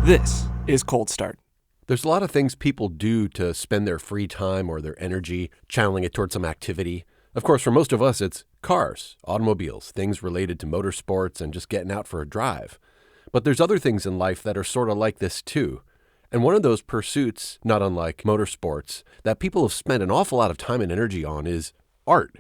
This is Cold Start. There's a lot of things people do to spend their free time or their energy channeling it towards some activity. Of course, for most of us, it's cars, automobiles, things related to motorsports and just getting out for a drive. But there's other things in life that are sort of like this too. And one of those pursuits, not unlike motorsports, that people have spent an awful lot of time and energy on is art.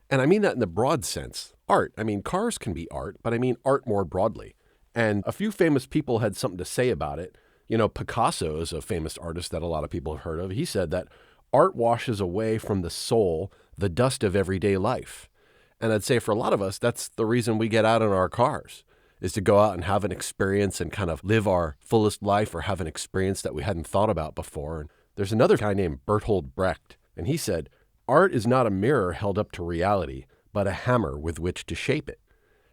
And I mean that in the broad sense. Art. I mean, cars can be art, but I mean art more broadly. And a few famous people had something to say about it. You know, Picasso is a famous artist that a lot of people have heard of. He said that art washes away from the soul the dust of everyday life. And I'd say for a lot of us, that's the reason we get out in our cars, is to go out and have an experience and kind of live our fullest life or have an experience that we hadn't thought about before. And there's another guy named Bertolt Brecht, and he said, art is not a mirror held up to reality, but a hammer with which to shape it.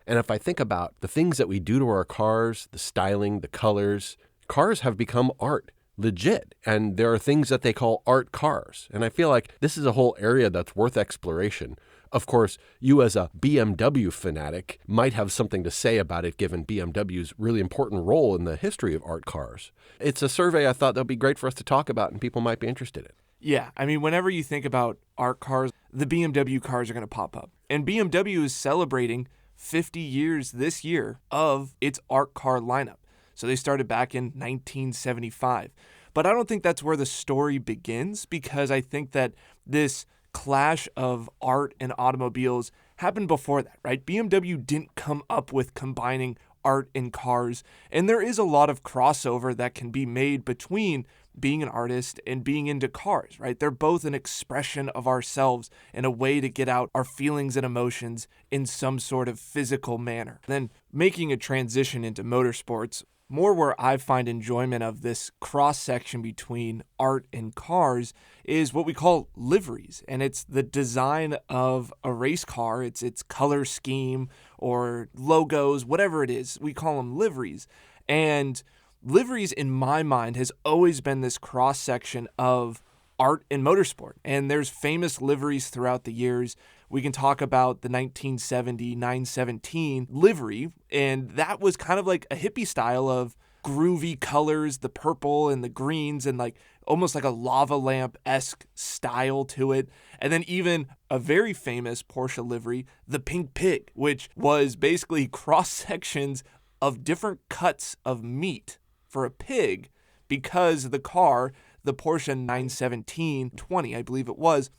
And if I think about the things that we do to our cars, the styling, the colors, cars have become art, legit. And there are things that they call art cars. And I feel like this is a whole area that's worth exploration. Of course, you as a BMW fanatic might have something to say about it, given BMW's really important role in the history of art cars. It's a survey I thought that would be great for us to talk about and people might be interested in. Yeah, I mean, whenever you think about art cars, the BMW cars are going to pop up. And BMW is celebrating 50 years this year of its art car lineup. So they started back in 1975. But I don't think that's where the story begins, because I think that this clash of art and automobiles happened before that, right? BMW didn't come up with combining art and cars, and there is a lot of crossover that can be made between being an artist and being into cars, right? They're both an expression of ourselves and a way to get out our feelings and emotions in some sort of physical manner. Then making a transition into motorsports, more where I find enjoyment of this cross-section between art and cars is what we call liveries. And it's the design of a race car. It's its color scheme or logos, whatever it is. We call them liveries. And liveries, in my mind, has always been this cross-section of art and motorsport. And there's famous liveries throughout the years. We can talk about the 1970 917 livery, and that was kind of like a hippie style of groovy colors, the purple and the greens, and like almost like a lava lamp-esque style to it. And then even a very famous Porsche livery, the Pink Pig, which was basically cross-sections of different cuts of meat for a pig, because the car, the Porsche 917-20, I believe it was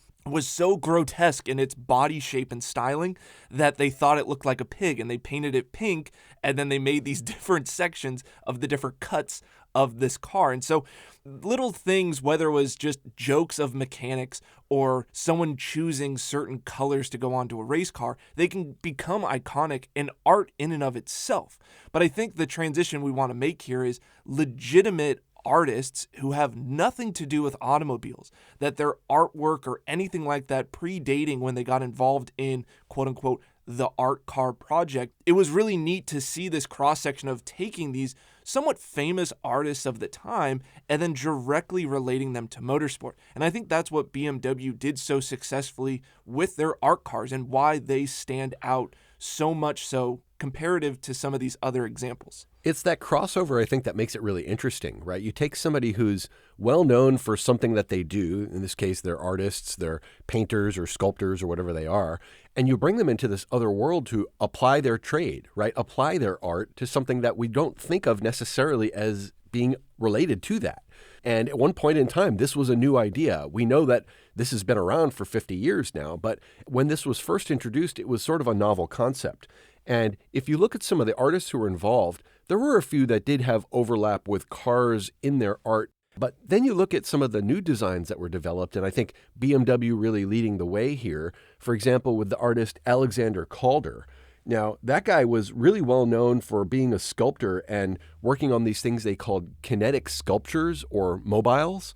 so grotesque in its body shape and styling that they thought it looked like a pig, and they painted it pink, and then they made these different sections of the different cuts of this car. And so little things, whether it was just jokes of mechanics or someone choosing certain colors to go onto a race car, they can become iconic in art in and of itself. But I think the transition we want to make here is legitimate artists who have nothing to do with automobiles, that their artwork or anything like that predating when they got involved in quote unquote the art car project. It was really neat to see this cross section of taking these somewhat famous artists of the time and then directly relating them to motorsport. And I think that's what BMW did so successfully with their art cars and why they stand out so much so comparative to some of these other examples. It's that crossover, I think, that makes it really interesting, right? You take somebody who's well known for something that they do, in this case, they're artists, they're painters or sculptors or whatever they are, and you bring them into this other world to apply their trade, right? Apply their art to something that we don't think of necessarily as being related to that. And at one point in time, this was a new idea. We know that this has been around for 50 years now, but when this was first introduced, it was sort of a novel concept. And if you look at some of the artists who were involved, there were a few that did have overlap with cars in their art. But then you look at some of the new designs that were developed, and I think BMW really leading the way here, for example, with the artist Alexander Calder. Now, that guy was really well known for being a sculptor and working on these things they called kinetic sculptures or mobiles.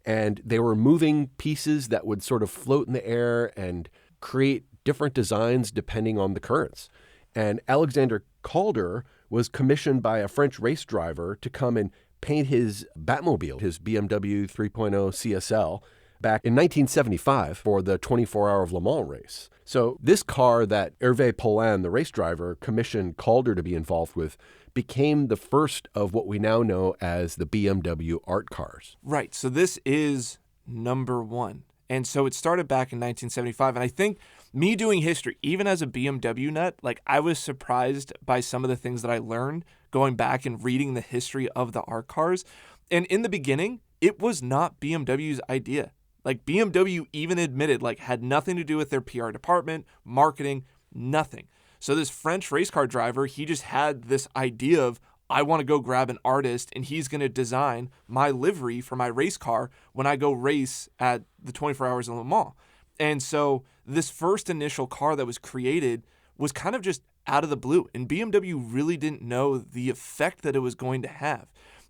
And they were moving pieces that would sort of float in the air and create different designs depending on the currents. And Alexander Calder was commissioned by a French race driver to come and paint his Batmobile, his BMW 3.0 CSL, back in 1975 for the 24-hour of Le Mans race. So this car that Hervé Paulin, the race driver, commissioned Calder to be involved with became the first of what we now know as the BMW art cars. Right. So this is number one. And so it started back in 1975. And I think me doing history, even as a BMW nut, like I was surprised by some of the things that I learned going back and reading the history of the art cars. And in the beginning, it was not BMW's idea. Like BMW even admitted, like had nothing to do with their PR department, marketing, nothing. So this French race car driver, he just had this idea of, I want to go grab an artist and he's going to design my livery for my race car when I go race at the 24 Hours of Le Mans. And so this first initial car that was created was kind of just out of the blue. And BMW really didn't know the effect that it was going to have.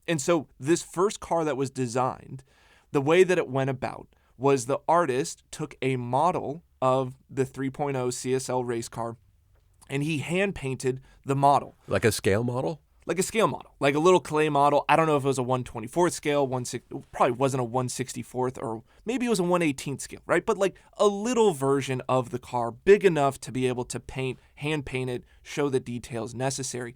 And so this first car that was designed, the way that it went about was the artist took a model of the 3.0 CSL race car and he hand painted the model. Like a scale model? Like a scale model, like a little clay model. I don't know if it was a 1/24th scale, probably wasn't a 1/64th, or maybe it was a 1/18th scale, right? But like a little version of the car, big enough to be able to hand paint it, show the details necessary.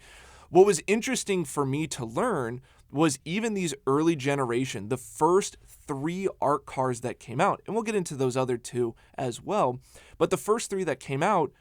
What was interesting for me to learn was even these early generation, the first 3 art cars that came out, and we'll get into those other 2 as well, but the first 3 that came out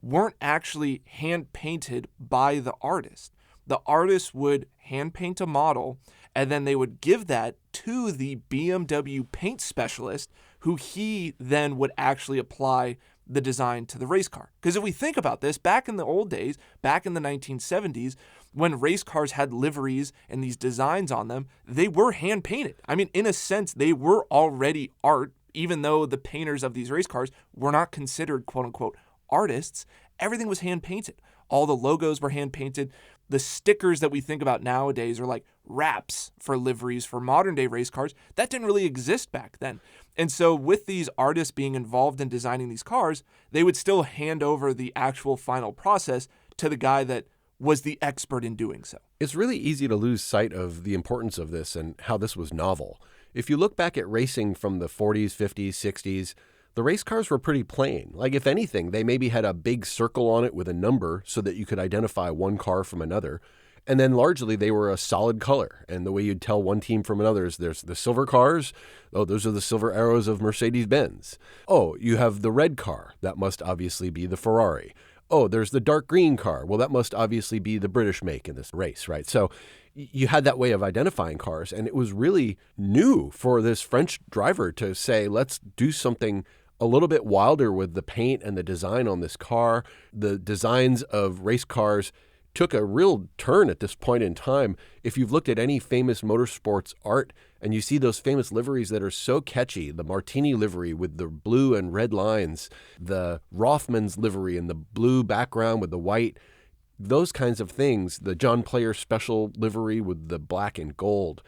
weren't actually hand painted by the artist. The artist would hand paint a model, and then they would give that to the BMW paint specialist, who he then would actually apply the design to the race car. Because if we think about this, back in the old days, back in the 1970s, when race cars had liveries and these designs on them, they were hand painted. I mean, in a sense, they were already art, even though the painters of these race cars were not considered quote unquote artists. Everything was hand painted. All the logos were hand painted. The stickers that we think about nowadays are like wraps for liveries for modern day race cars. That didn't really exist back then. And so with these artists being involved in designing these cars, they would still hand over the actual final process to the guy that was the expert in doing so. It's really easy to lose sight of the importance of this and how this was novel. If you look back at racing from the 40s, 50s, 60s, the race cars were pretty plain. Like, if anything, they maybe had a big circle on it with a number so that you could identify one car from another. And then largely they were a solid color. And the way you'd tell one team from another is there's the silver cars. Oh, those are the silver arrows of Mercedes-Benz. Oh, you have the red car. That must obviously be the Ferrari. Oh, there's the dark green car. Well, that must obviously be the British make in this race, right? So you had that way of identifying cars. And it was really new for this French driver to say, let's do something a little bit wilder with the paint and the design on this car. The designs of race cars took a real turn at this point in time. If you've looked at any famous motorsports art and you see those famous liveries that are so catchy, the Martini livery with the blue and red lines, the Rothmans livery and the blue background with the white, those kinds of things, the John Player special livery with the black and gold,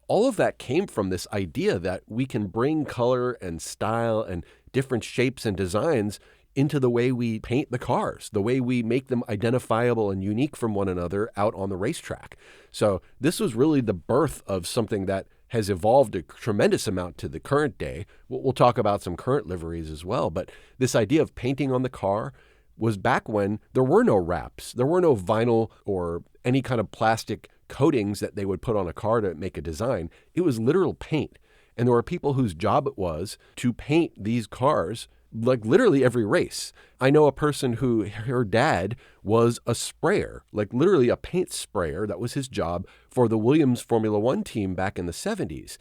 all of that came from this idea that we can bring color and style and different shapes and designs into the way we paint the cars, the way we make them identifiable and unique from one another out on the racetrack. So this was really the birth of something that has evolved a tremendous amount to the current day. We'll talk about some current liveries as well, but this idea of painting on the car was back when there were no wraps, there were no vinyl or any kind of plastic coatings that they would put on a car to make a design. It was literal paint. And there were people whose job it was to paint these cars like literally every race. I know a person who her dad was a sprayer, like literally a paint sprayer. That was his job for the Williams Formula One team back in the 70s.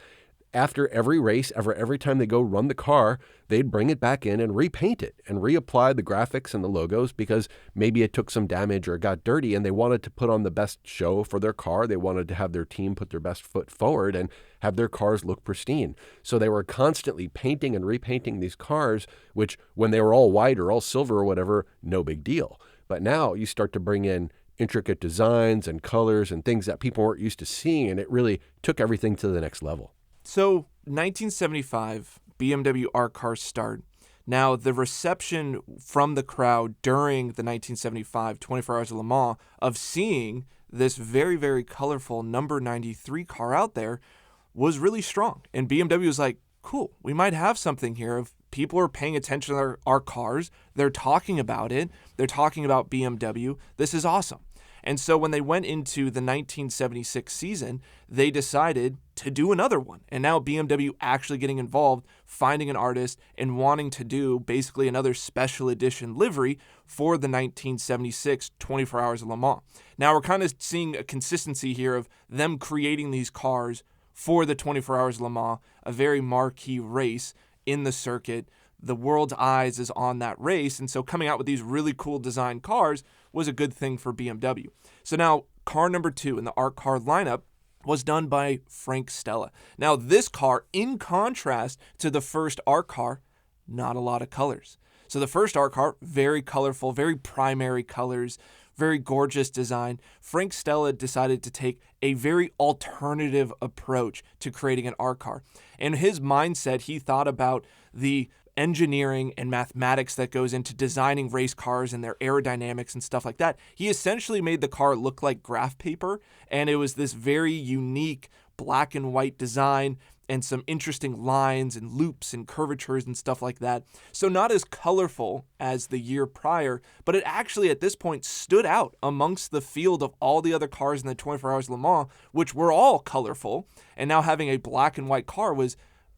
After every race, every time they go run the car, they'd bring it back in and repaint it and reapply the graphics and the logos because maybe it took some damage or got dirty and they wanted to put on the best show for their car. They wanted to have their team put their best foot forward and have their cars look pristine. So they were constantly painting and repainting these cars, which when they were all white or all silver or whatever, no big deal. But now you start to bring in intricate designs and colors and things that people weren't used to seeing, and it really took everything to the next level. So 1975, BMW art cars start. Now, the reception from the crowd during the 1975 24 Hours of Le Mans of seeing this very, very colorful number 93 car out there was really strong. And BMW was like, cool, we might have something here of people are paying attention to our cars. They're talking about it. They're talking about BMW. This is awesome. And so when they went into the 1976 season, they decided to do another one. And now BMW actually getting involved, finding an artist, and wanting to do basically another special edition livery for the 1976 24 Hours of Le Mans. Now we're kind of seeing a consistency here of them creating these cars for the 24 Hours of Le Mans, a very marquee race in the circuit. The world's eyes is on that race, and so coming out with these really cool design cars was a good thing for BMW. So now car number 2 in the art car lineup was done by Frank Stella. Now this car, in contrast to the first art car, not a lot of colors. So the first art car, very colorful, very primary colors, very gorgeous design. Frank Stella decided to take a very alternative approach to creating an art car. In his mindset, he thought about the engineering and mathematics that goes into designing race cars and their aerodynamics and stuff like that. He essentially made the car look like graph paper, and it was this very unique black and white design and some interesting lines and loops and curvatures and stuff like that. So not as colorful as the year prior, but it actually at this point stood out amongst the field of all the other cars in the 24 Hours of Le Mans, which were all colorful, and now having a black and white car was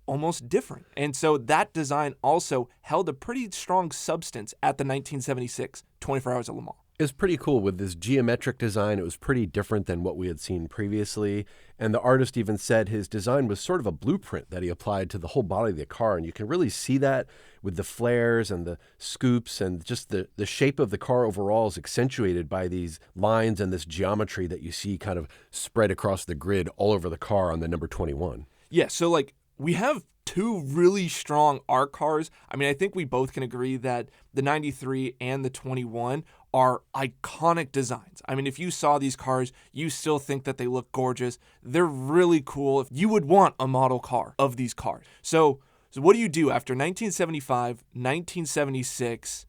almost different. And so that design also held a pretty strong substance at the 1976 24 Hours of Le Mans. It was pretty cool with this geometric design. It was pretty different than what we had seen previously. And the artist even said his design was sort of a blueprint that he applied to the whole body of the car. And you can really see that with the flares and the scoops, and just the shape of the car overall is accentuated by these lines and this geometry that you see kind of spread across the grid all over the car on the number 21. Yeah, so we have two really strong art cars. I mean, I think we both can agree that the 93 and the 21 are iconic designs. I mean, if you saw these cars, you still think that they look gorgeous. They're really cool. If you would want a model car of these cars. So what do you do after 1975, 1976?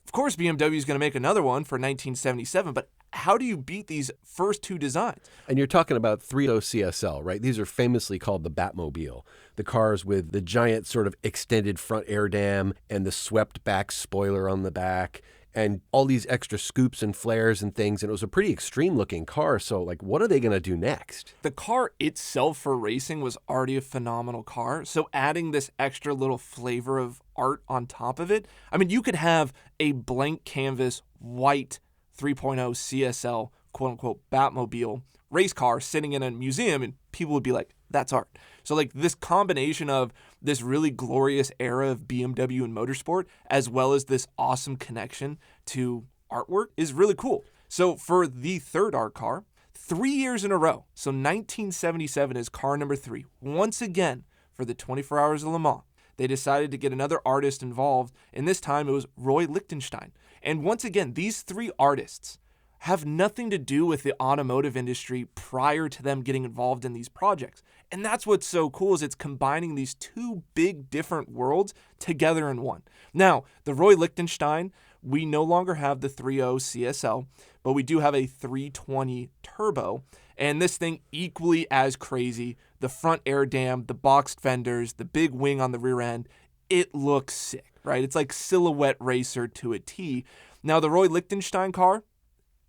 Of course, BMW is going to make another one for 1977, but how do you beat these first two designs? And you're talking about 3.0 CSL, right? These are famously called the Batmobile, the cars with the giant sort of extended front air dam and the swept back spoiler on the back and all these extra scoops and flares and things. And it was a pretty extreme looking car. So what are they going to do next? The car itself for racing was already a phenomenal car. So adding this extra little flavor of art on top of it, I mean, you could have a blank canvas white 3.0 CSL, quote unquote, Batmobile race car sitting in a museum, and people would be like, that's art. So this combination of this really glorious era of BMW and motorsport, as well as this awesome connection to artwork, is really cool. So for the third art car, 3 years in a row, so 1977 is car number 3, once again for the 24 Hours of Le Mans, they decided to get another artist involved, and this time it was Roy Lichtenstein. And once again, these 3 artists have nothing to do with the automotive industry prior to them getting involved in these projects. And that's what's so cool, is it's combining these two big different worlds together in one. Now, the Roy Lichtenstein, we no longer have the 3.0 CSL, but we do have a 320 turbo. And this thing equally as crazy, the front air dam, the boxed fenders, the big wing on the rear end, it looks sick, right? It's like silhouette racer to a T. Now, the Roy Lichtenstein car,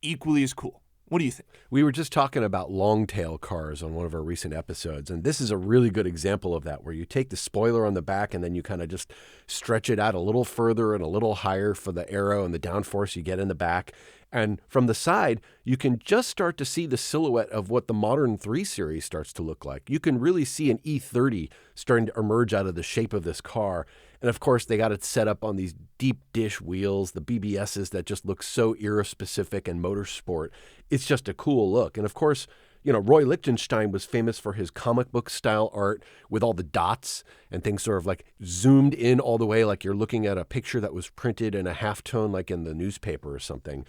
equally as cool. What do you think? We were just talking about long tail cars on one of our recent episodes, and this is a really good example of that, where you take the spoiler on the back and then you kind of just stretch it out a little further and a little higher for the aero and the downforce you get in the back. And from the side, you can just start to see the silhouette of what the modern 3 Series starts to look like. You can really see an E30 starting to emerge out of the shape of this car. And of course, they got it set up on these deep dish wheels, the BBSs that just look so era-specific and motorsport. It's just a cool look. And of course, Roy Lichtenstein was famous for his comic book style art with all the dots and things sort of zoomed in all the way, like you're looking at a picture that was printed in a halftone, like in the newspaper or something,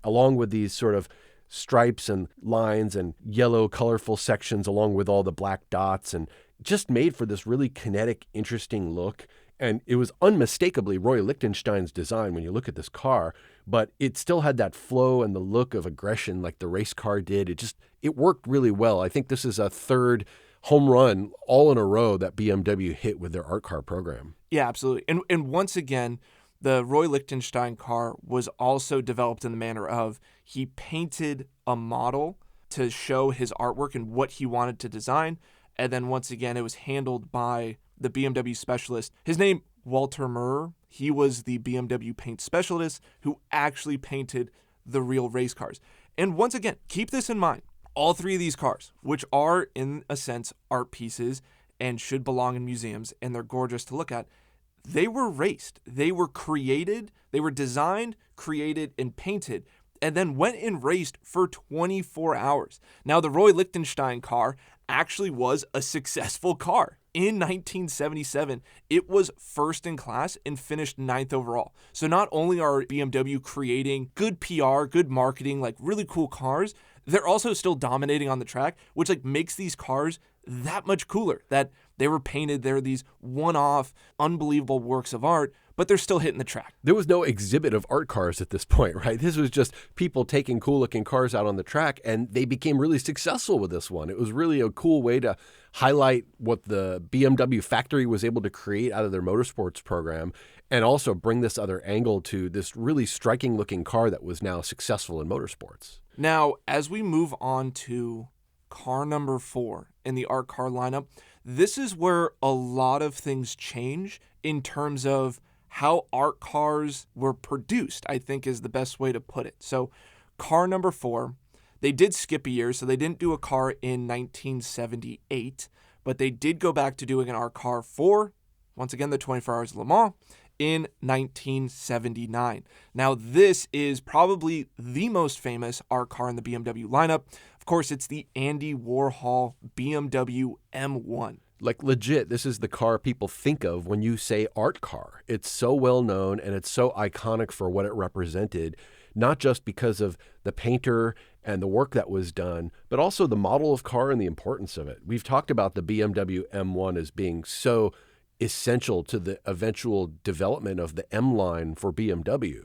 along with these sort of stripes and lines and yellow colorful sections along with all the black dots, and just made for this really kinetic, interesting look. And it was unmistakably Roy Lichtenstein's design when you look at this car, but it still had that flow and the look of aggression like the race car did. It worked really well. I think this is a third home run all in a row that BMW hit with their art car program. Yeah, absolutely. And once again, the Roy Lichtenstein car was also developed in the manner of he painted a model to show his artwork and what he wanted to design. And then once again, it was handled by the BMW specialist. His name, Walter Murr. He was the BMW paint specialist who actually painted the real race cars. And once again, keep this in mind. All three of these cars, which are in a sense art pieces and should belong in museums, and they're gorgeous to look at, they were raced. They were created, they were designed, created, and painted, and then went and raced for 24 hours. Now, the Roy Lichtenstein car actually was a successful car. In 1977, it was first in class and finished 9th overall. So not only are BMW creating good PR, good marketing, like really cool cars, they're also still dominating on the track, which like makes these cars that much cooler, that they were painted. They're these one-off, unbelievable works of art, but they're still hitting the track. There was no exhibit of art cars at this point, right? This was just people taking cool-looking cars out on the track, and they became really successful with this one. It was really a cool way to highlight what the BMW factory was able to create out of their motorsports program, and also bring this other angle to this really striking-looking car that was now successful in motorsports. Now, as we move on to car number 4 in the art car lineup, this is where a lot of things change in terms of how art cars were produced, I think is the best way to put it. So car number 4, they did skip a year, so they didn't do a car in 1978, but they did go back to doing an art car for, once again, the 24 Hours of Le Mans in 1979. Now, this is probably the most famous art car in the BMW lineup. Of course, it's the Andy Warhol BMW M1. Like legit, this is the car people think of when you say art car. It's so well known and it's so iconic for what it represented, not just because of the painter and the work that was done, but also the model of car and the importance of it. We've talked about the BMW M1 as being so essential to the eventual development of the M line for BMW.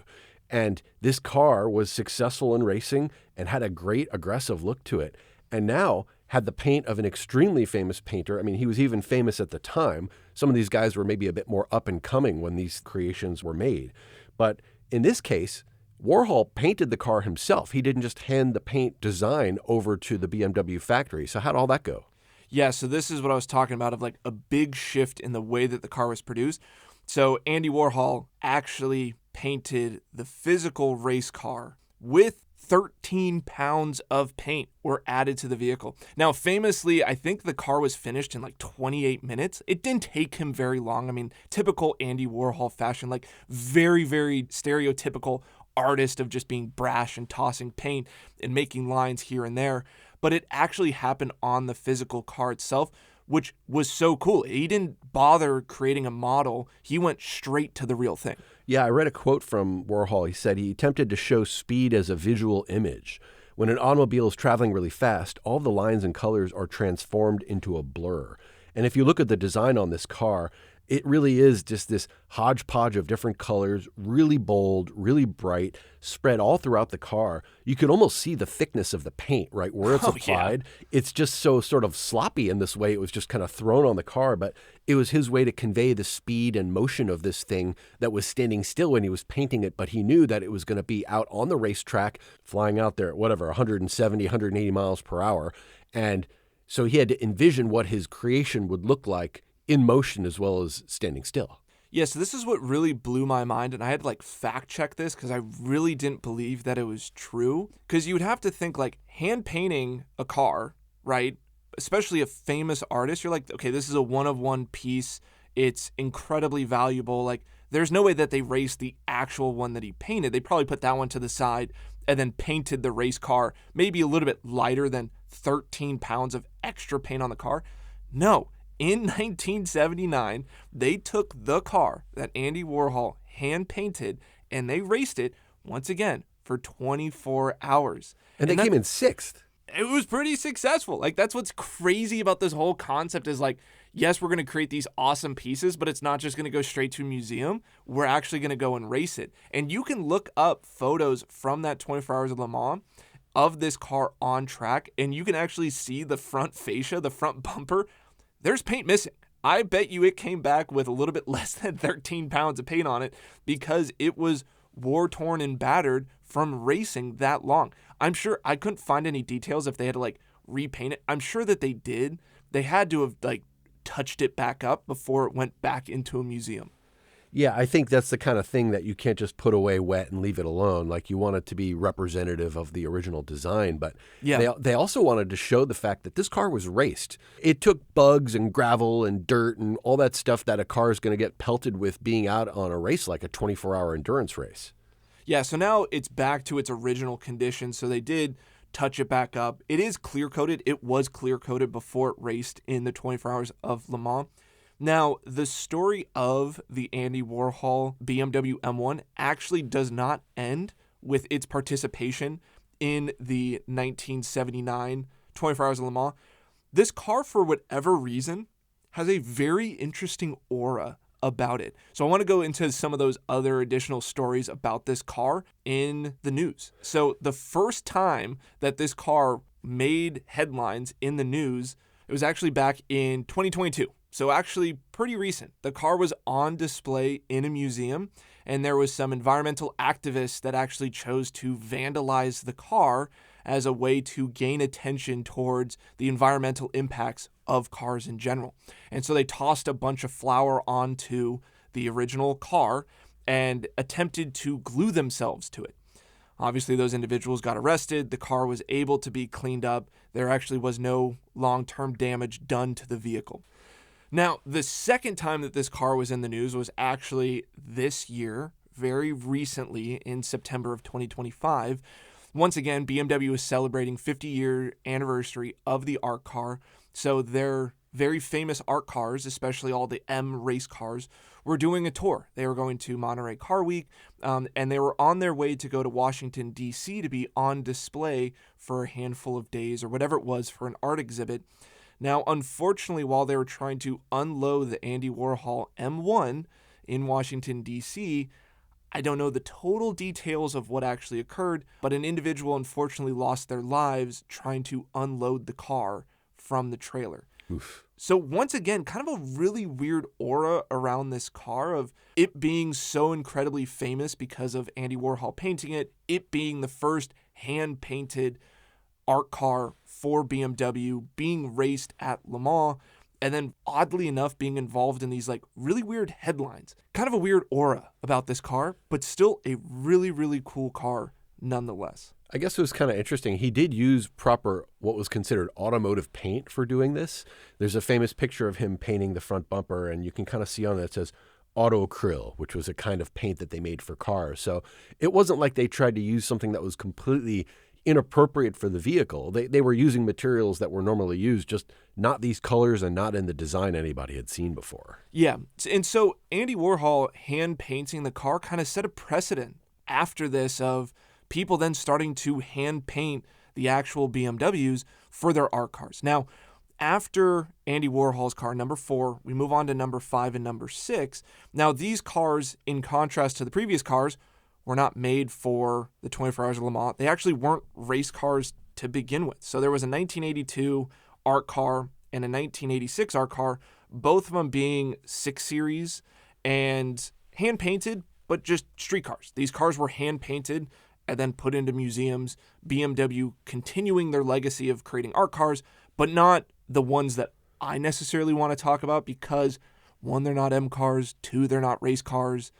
And this car was successful in racing and had a great aggressive look to it. And now had the paint of an extremely famous painter. I mean, he was even famous at the time. Some of these guys were maybe a bit more up and coming when these creations were made. But in this case, Warhol painted the car himself. He didn't just hand the paint design over to the BMW factory. So how'd all that go? Yeah, so this is what I was talking about of like a big shift in the way that the car was produced. So Andy Warhol actually painted the physical race car with 13 pounds of paint were added to the vehicle. Now, famously, I think the car was finished in like 28 minutes. It didn't take him very long. I mean, typical Andy Warhol fashion, like very, very stereotypical artist of just being brash and tossing paint and making lines here and there. But it actually happened on the physical car itself, which was so cool. He didn't bother creating a model. He went straight to the real thing. Yeah, I read a quote from Warhol. He said he attempted to show speed as a visual image. When an automobile is traveling really fast, all the lines and colors are transformed into a blur. And if you look at the design on this car, it really is just this hodgepodge of different colors, really bold, really bright, spread all throughout the car. You could almost see the thickness of the paint, right, where it's applied. Yeah. It's just so sort of sloppy in this way. It was just kind of thrown on the car, but it was his way to convey the speed and motion of this thing that was standing still when he was painting it, but he knew that it was going to be out on the racetrack, flying out there at whatever, 170, 180 miles per hour. And so he had to envision what his creation would look like in motion as well as standing still. Yeah, so this is what really blew my mind, and I had to like fact check this because I really didn't believe that it was true. Because you would have to think like hand painting a car, right? Especially a famous artist, you're like, okay, this is a one-of-one piece. It's incredibly valuable. Like, there's no way that they raced the actual one that he painted. They probably put that one to the side and then painted the race car maybe a little bit lighter than 13 pounds of extra paint on the car. No. In 1979, they took the car that Andy Warhol hand-painted and they raced it, once again, for 24 hours. And they came in 6th. It was pretty successful. Like, that's what's crazy about this whole concept is like, yes, we're going to create these awesome pieces, but it's not just going to go straight to a museum. We're actually going to go and race it. And you can look up photos from that 24 Hours of Le Mans of this car on track, and you can actually see the front fascia, the front bumper. There's paint missing. I bet you it came back with a little bit less than 13 pounds of paint on it because it was war-torn and battered from racing that long. I'm sure I couldn't find any details if they had to like repaint it. I'm sure that they did. They had to have like touched it back up before it went back into a museum. Yeah, I think that's the kind of thing that you can't just put away wet and leave it alone. Like you want it to be representative of the original design. But Yeah. they also wanted to show the fact that this car was raced. It took bugs and gravel and dirt and all that stuff that a car is going to get pelted with being out on a race like a 24-hour endurance race. Yeah, so now it's back to its original condition. So they did touch it back up. It is clear-coated. It was clear-coated before it raced in the 24 Hours of Le Mans. Now, the story of the Andy Warhol BMW M1 actually does not end with its participation in the 1979 24 Hours of Le Mans. This car, for whatever reason, has a very interesting aura about it. So I want to go into some of those other additional stories about this car in the news. So the first time that this car made headlines in the news, it was actually back in 2022. So actually pretty recent. The car was on display in a museum, and there was some environmental activists that actually chose to vandalize the car as a way to gain attention towards the environmental impacts of cars in general. And so they tossed a bunch of flour onto the original car and attempted to glue themselves to it. Obviously, those individuals got arrested. The car was able to be cleaned up. There actually was no long-term damage done to the vehicle. Now, the second time that this car was in the news was actually this year, very recently in September of 2025. Once again, BMW is celebrating 50-year anniversary of the ARC car. So their very famous ARC cars, especially all the M race cars, were doing a tour. They were going to Monterey Car Week, and they were on their way to go to Washington, D.C. to be on display for a handful of days or whatever it was for an art exhibit. Now, unfortunately, while they were trying to unload the Andy Warhol M1 in Washington, D.C., I don't know the total details of what actually occurred, but an individual unfortunately lost their lives trying to unload the car from the trailer. Oof. So once again, kind of a really weird aura around this car of it being so incredibly famous because of Andy Warhol painting it, it being the first hand-painted art car for BMW, being raced at Le Mans, and then oddly enough being involved in these like really weird headlines. Kind of a weird aura about this car, but still a really, really cool car nonetheless. I guess it was kind of interesting. He did use proper, what was considered automotive paint for doing this. There's a famous picture of him painting the front bumper, and you can kind of see on it says auto acryl, which was a kind of paint that they made for cars. So it wasn't like they tried to use something that was completely inappropriate for the vehicle. They were using materials that were normally used, just not these colors and not in the design anybody had seen before. Yeah, and so Andy Warhol hand painting the car kind of set a precedent after this of people then starting to hand paint the actual BMWs for their art cars. Now, after Andy Warhol's car, number 4, we move on to number 5 and number 6. Now, these cars, in contrast to the previous cars, were not made for the 24 Hours of Le Mans. They actually weren't race cars to begin with. So there was a 1982 art car and a 1986 art car, both of them being 6 Series and hand-painted, but just street cars. These cars were hand-painted and then put into museums. BMW continuing their legacy of creating art cars, but not the ones that I necessarily want to talk about because, 1, they're not M cars, 2, they're not race cars.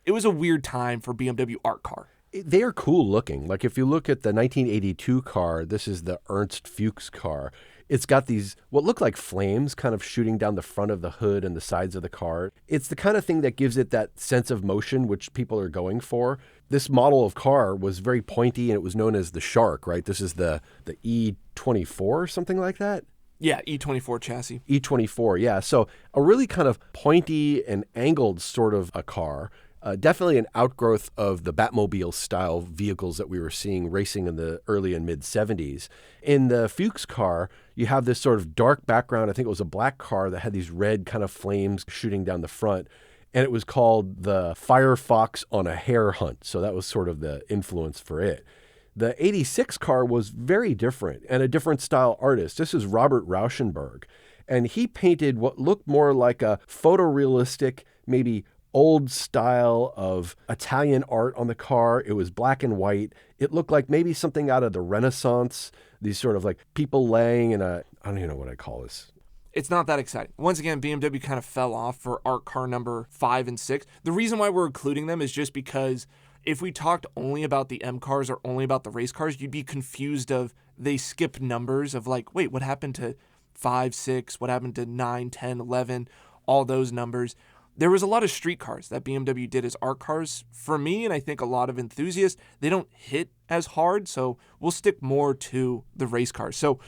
It was a weird time for BMW art car. They are cool looking. Like if you look at the 1982 car, this is the Ernst Fuchs car. It's got these, what look like flames kind of shooting down the front of the hood and the sides of the car. It's the kind of thing that gives it that sense of motion, which people are going for. This model of car was very pointy and it was known as the Shark, right? This is the E24 or something like that. Yeah, E24 chassis. E24, yeah. So a really kind of pointy and angled sort of a car. Definitely an outgrowth of the Batmobile style vehicles that we were seeing racing in the early and mid 70s. In the Fuchs car, you have this sort of dark background. I think it was a black car that had these red kind of flames shooting down the front. And it was called the Firefox on a Hare Hunt. So that was sort of the influence for it. The 86 car was very different and a different style artist. This is Robert Rauschenberg, and he painted what looked more like a photorealistic, maybe old style of Italian art on the car. It was black and white. It looked like maybe something out of the Renaissance, these sort of like people laying in a, I don't even know what I call this. It's not that exciting. Once again, BMW kind of fell off for art car number 5 and 6. The reason why we're including them is just because if we talked only about the M cars or only about the race cars, you'd be confused of they skip numbers of like, wait, what happened to 5, 6? What happened to 9, 10, 11? All those numbers. There was a lot of street cars that BMW did as art cars. For me, and I think a lot of enthusiasts, they don't hit as hard, so we'll stick more to the race cars. So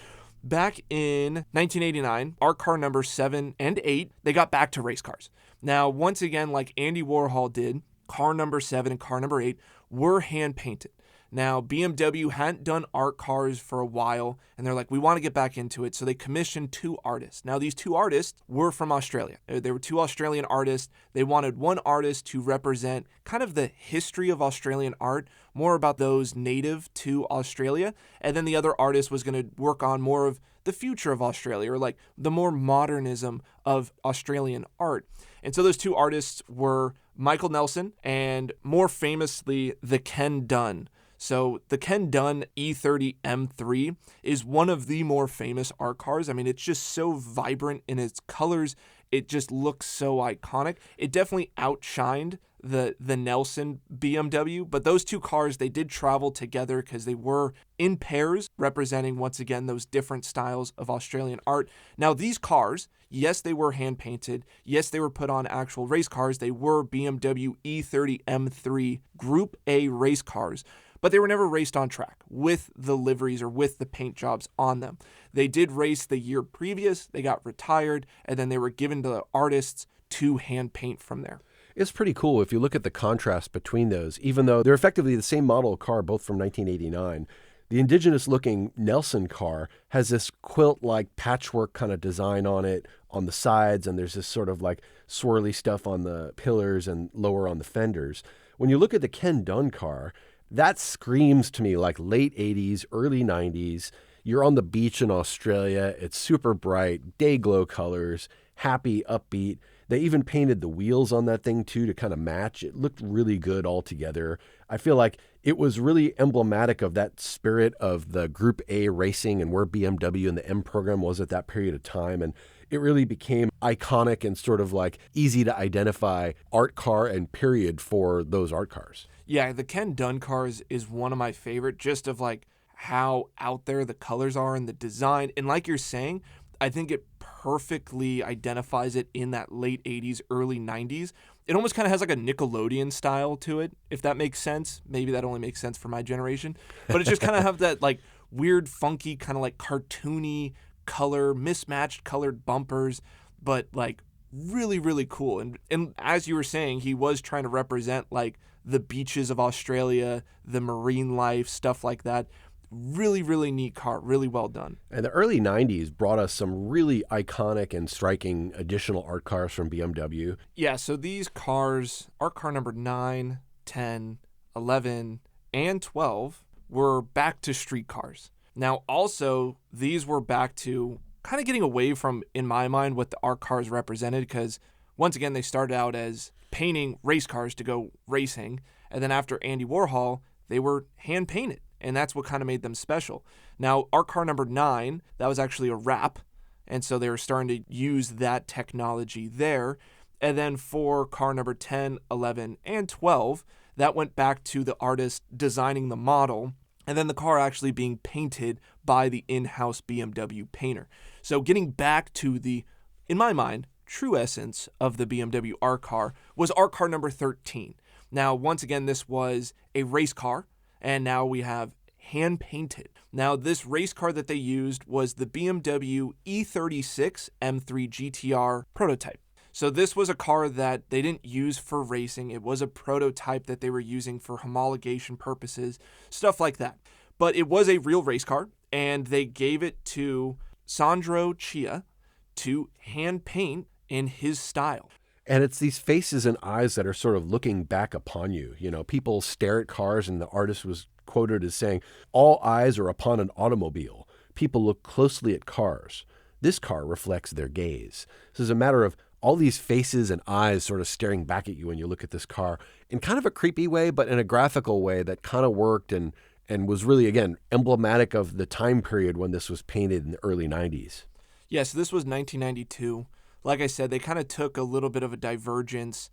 back in 1989, art car number 7 and 8, they got back to race cars. Now, once again, like Andy Warhol did, car number 7 and car number 8 were hand-painted. Now, BMW hadn't done art cars for a while, and they're like, we want to get back into it. So they commissioned 2 artists. Now, these 2 artists were from Australia. They were 2 Australian artists. They wanted one artist to represent kind of the history of Australian art, more about those native to Australia. And then the other artist was going to work on more of the future of Australia, or like the more modernism of Australian art. And so those 2 artists were Michael Nelson and more famously, the Ken Dunn. So the Ken Dunn E30 M3 is one of the more famous art cars. I mean, it's just so vibrant in its colors. It just looks so iconic. It definitely outshined the Nelson BMW, but those 2 cars, they did travel together because they were in pairs, representing, once again, those different styles of Australian art. Now, these cars, yes, they were hand-painted. Yes, they were put on actual race cars. They were BMW E30 M3 Group A race cars, but they were never raced on track with the liveries or with the paint jobs on them. They did race the year previous, they got retired, and then they were given to the artists to hand paint from there. It's pretty cool if you look at the contrast between those, even though they're effectively the same model car, both from 1989. The indigenous-looking Nelson car has this quilt-like patchwork kind of design on it on the sides, and there's this sort of like swirly stuff on the pillars and lower on the fenders. When you look at the Ken Dunn car, that screams to me like late 80s, early 90s. You're on the beach in Australia. It's super bright, day glow colors, happy, upbeat. They even painted the wheels on that thing too to kind of match. It looked really good all together. I feel like it was really emblematic of that spirit of the Group A racing and where BMW and the M program was at that period of time. And it really became iconic and sort of like easy to identify art car and period for those art cars. Yeah, the Ken Dunn cars is one of my favorite, just of like how out there the colors are and the design. And like you're saying, I think it perfectly identifies it in that late 80s, early 90s. It almost kind of has like a Nickelodeon style to it, if that makes sense. Maybe that only makes sense for my generation. But it just kind of have that like weird, funky, kind of like cartoony color, mismatched colored bumpers, but like really, really cool. And as you were saying, he was trying to represent like the beaches of Australia, the marine life, stuff like that. Really, really neat car. Really well done. And the early 90s brought us some really iconic and striking additional art cars from BMW. Yeah, so these cars, art car number 9, 10, 11, and 12 were back to street cars. Now, also, these were back to kind of getting away from, in my mind, what the art cars represented, because once again, they started out as painting race cars to go racing, and then after Andy Warhol, they were hand painted, and that's what kind of made them special. Now, art car number 9, that was actually a wrap, and so they were starting to use that technology there. And then for car number 10, 11, and 12, that went back to the artist designing the model, and then the car actually being painted by the in-house BMW painter. So getting back to the, in my mind, true essence of the BMW art car was art car number 13. Now, once again, this was a race car, and now we have hand painted. Now, this race car that they used was the BMW E36 M3 GTR prototype. So this was a car that they didn't use for racing. It was a prototype that they were using for homologation purposes, stuff like that. But it was a real race car, and they gave it to Sandro Chia to hand paint in his style. And it's these faces and eyes that are sort of looking back upon you. People stare at cars, and the artist was quoted as saying, "All eyes are upon an automobile. People look closely at cars. This car reflects their gaze." This is a matter of all these faces and eyes sort of staring back at you when you look at this car in kind of a creepy way, but in a graphical way that kind of worked and was really, again, emblematic of the time period when this was painted in the early 90s. Yeah, so this was 1992. Like I said, they kind of took a little bit of a divergence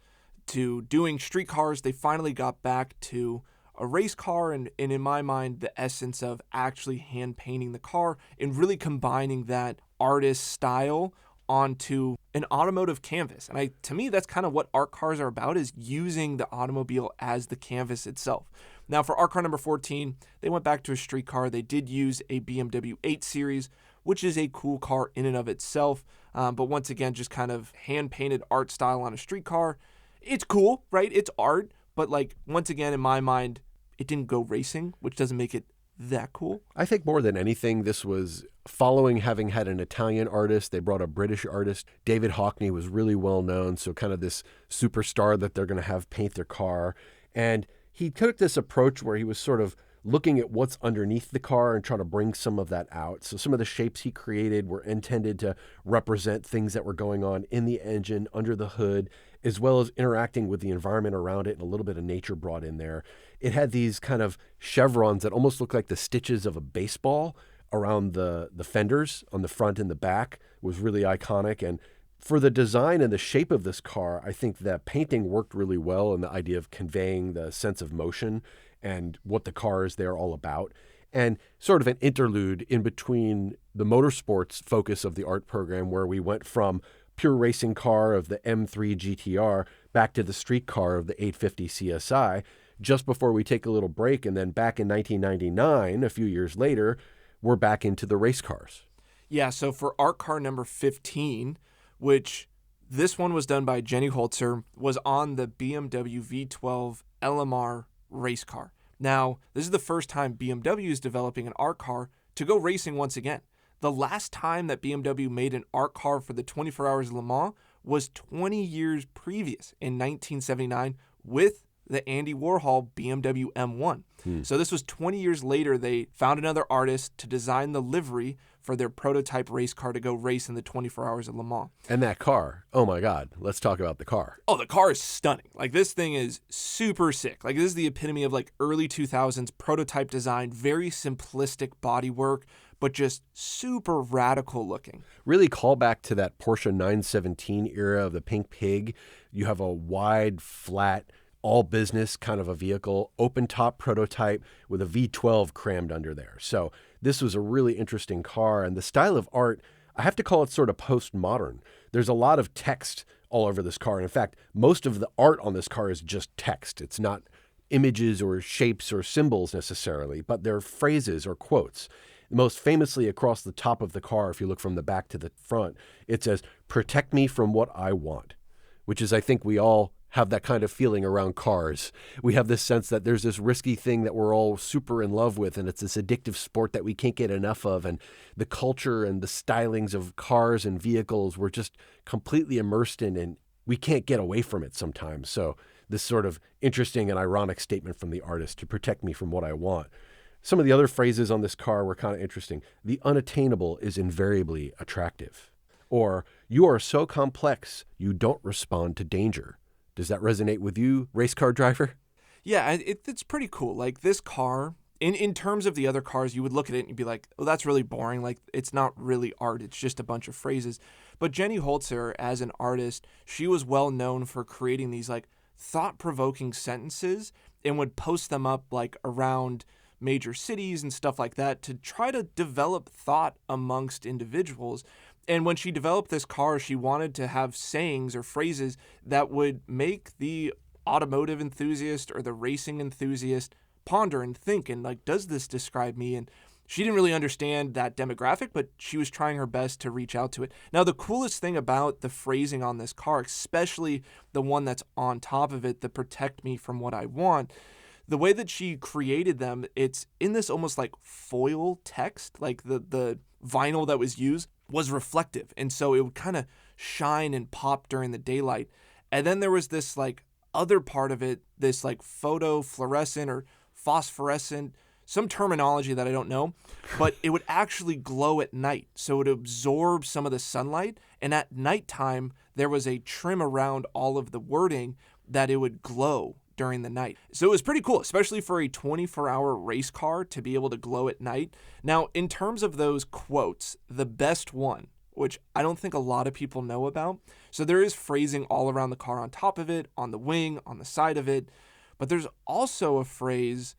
to doing street cars. They finally got back to a race car and in my mind, the essence of actually hand painting the car and really combining that artist style onto an automotive canvas. And to me, that's kind of what art cars are about, is using the automobile as the canvas itself. Now, for art car number 14, they went back to a street car. They did use a BMW 8 Series, which is a cool car in and of itself. But once again, just kind of hand-painted art style on a street car. It's cool, right? It's art. But once again, in my mind, it didn't go racing, which doesn't make it that cool. I think more than anything, this was following having had an Italian artist. They brought a British artist. David Hockney was really well known, so kind of this superstar that they're going to have paint their car. And he took this approach where he was sort of looking at what's underneath the car and trying to bring some of that out. So some of the shapes he created were intended to represent things that were going on in the engine, under the hood, as well as interacting with the environment around it, and a little bit of nature brought in there. It had these kind of chevrons that almost looked like the stitches of a baseball around the fenders on the front and the back. It was really iconic. And for the design and the shape of this car, I think that painting worked really well in the idea of conveying the sense of motion and what the car is there all about. And sort of an interlude in between the motorsports focus of the art program, where we went from pure racing car of the M3 GTR back to the street car of the 850 CSI, just before we take a little break. And then back in 1999, a few years later, we're back into the race cars. Yeah, so for art car number 15, which this one was done by Jenny Holzer, was on the BMW V12 LMR race car. Now, this is the first time BMW is developing an art car to go racing once again. The last time that BMW made an art car for the 24 Hours of Le Mans was 20 years previous in 1979 with the Andy Warhol BMW M1. So this was 20 years later. They found another artist to design the livery for their prototype race car to go race in the 24 Hours of Le Mans. And that car, oh my God, let's talk about the car. Oh, the car is stunning. This thing is super sick. This is the epitome of early 2000s prototype design, very simplistic bodywork, but just super radical looking. Really call back to that Porsche 917 era of the Pink Pig. You have a wide, flat, all business kind of a vehicle, open top prototype with a V12 crammed under there. So this was a really interesting car. And the style of art, I have to call it sort of postmodern. There's a lot of text all over this car. And in fact, most of the art on this car is just text. It's not images or shapes or symbols necessarily, but they're phrases or quotes. Most famously across the top of the car, if you look from the back to the front, it says, "Protect me from what I want," which is, I think we all have that kind of feeling around cars. We have this sense that there's this risky thing that we're all super in love with, and it's this addictive sport that we can't get enough of. And the culture and the stylings of cars and vehicles we're just completely immersed in, and we can't get away from it sometimes. So this sort of interesting and ironic statement from the artist, to protect me from what I want. Some of the other phrases on this car were kind of interesting. "The unattainable is invariably attractive." Or, "You are so complex, you don't respond to danger." Does that resonate with you, race car driver? Yeah, it's pretty cool. This car, in terms of the other cars, you would look at it and you'd be like, oh, that's really boring. It's not really art. It's just a bunch of phrases. But Jenny Holzer, as an artist, she was well known for creating these thought-provoking sentences and would post them up around major cities and stuff like that to try to develop thought amongst individuals. And when she developed this car, she wanted to have sayings or phrases that would make the automotive enthusiast or the racing enthusiast ponder and think and does this describe me? And she didn't really understand that demographic, but she was trying her best to reach out to it. Now, the coolest thing about the phrasing on this car, especially the one that's on top of it, the "protect me from what I want," the way that she created them, it's in this almost foil text, the vinyl that was used was reflective. And so it would kind of shine and pop during the daylight. And then there was this like other part of it, this like photofluorescent or phosphorescent, some terminology that I don't know, but it would actually glow at night. So it would absorb some of the sunlight. And at nighttime, there was a trim around all of the wording that it would glow during the night. So it was pretty cool, especially for a 24-hour race car to be able to glow at night. Now, in terms of those quotes, the best one, which I don't think a lot of people know about. So there is phrasing all around the car, on top of it, on the wing, on the side of it. But there's also a phrase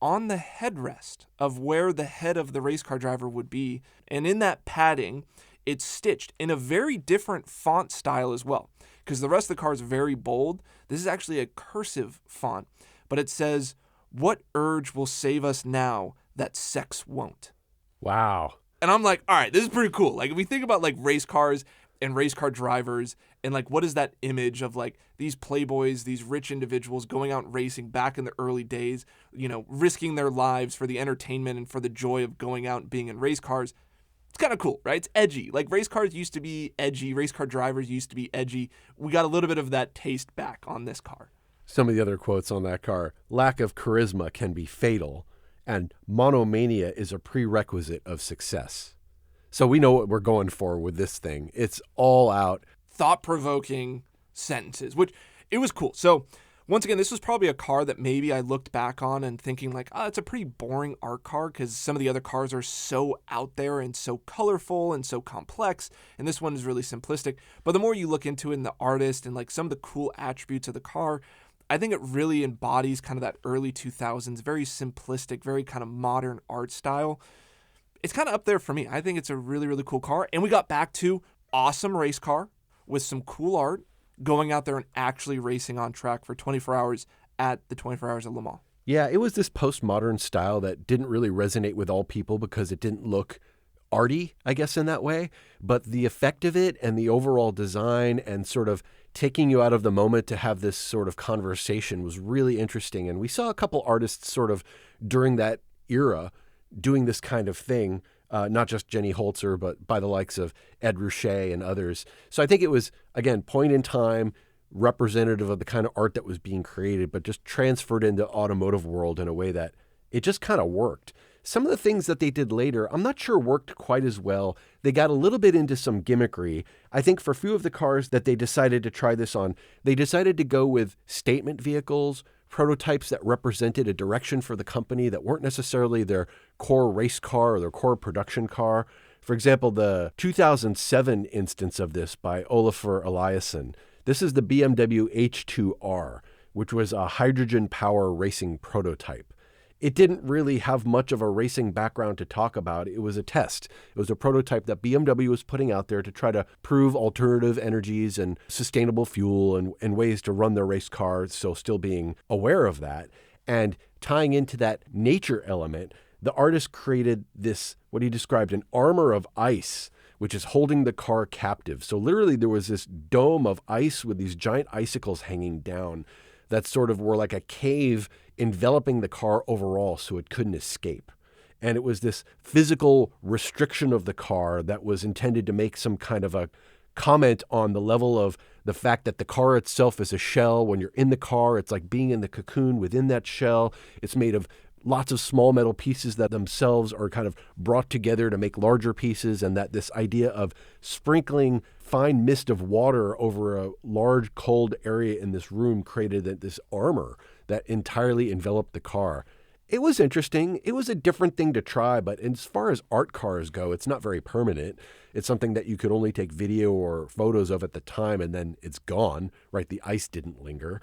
on the headrest of where the head of the race car driver would be. And in that padding, it's stitched in a very different font style as well, because the rest of the car is very bold. This is actually a cursive font, but it says, "What urge will save us now that sex won't?" Wow. And I'm like, all right, this is pretty cool. Like, if we think about like race cars and race car drivers, and like, what is that image of like these playboys, these rich individuals going out racing back in the early days, you know, risking their lives for the entertainment and for the joy of going out and being in race cars. It's kind of cool, right? It's edgy. Like, race cars used to be edgy. Race car drivers used to be edgy. We got a little bit of that taste back on this car. Some of the other quotes on that car: lack of charisma can be fatal, and monomania is a prerequisite of success. So we know what we're going for with this thing. It's all out. Thought-provoking sentences, which it was cool. So once again, this was probably a car that maybe I looked back on and thinking like, it's a pretty boring art car because some of the other cars are so out there and so colorful and so complex, and this one is really simplistic. But the more you look into it and the artist and like some of the cool attributes of the car, I think it really embodies kind of that early 2000s, very simplistic, very kind of modern art style. It's kind of up there for me. I think it's a really, really cool car. And we got back to awesome race car with some cool art, going out there and actually racing on track for 24 hours at the 24 Hours of Le Mans. Yeah, it was this postmodern style that didn't really resonate with all people because it didn't look arty, I guess, in that way. But the effect of it and the overall design and sort of taking you out of the moment to have this sort of conversation was really interesting. And we saw a couple artists sort of during that era doing this kind of thing, not just Jenny Holzer, but by the likes of Ed Ruscha and others. So I think it was, again, point in time, representative of the kind of art that was being created, but just transferred into automotive world in a way that it just kind of worked. Some of the things that they did later, I'm not sure worked quite as well. They got a little bit into some gimmickry. I think for a few of the cars that they decided to try this on, they decided to go with statement vehicles, prototypes that represented a direction for the company that weren't necessarily their core race car or their core production car. For example, the 2007 instance of this by Olafur Eliasson. This is the BMW H2R, which was a hydrogen power racing prototype. It didn't really have much of a racing background to talk about. It was a test. It was a prototype that BMW was putting out there to try to prove alternative energies and sustainable fuel and ways to run their race cars, so still being aware of that. And tying into that nature element, the artist created this, what he described, an armor of ice, which is holding the car captive. So literally there was this dome of ice with these giant icicles hanging down that sort of were like a cave enveloping the car overall so it couldn't escape. And it was this physical restriction of the car that was intended to make some kind of a comment on the level of the fact that the car itself is a shell. When you're in the car, it's like being in the cocoon within that shell. It's made of lots of small metal pieces that themselves are kind of brought together to make larger pieces, and that this idea of sprinkling fine mist of water over a large cold area in this room created this armor that entirely enveloped the car. It was interesting. It was a different thing to try, but as far as art cars go, it's not very permanent. It's something that you could only take video or photos of at the time, and then it's gone, right? The ice didn't linger.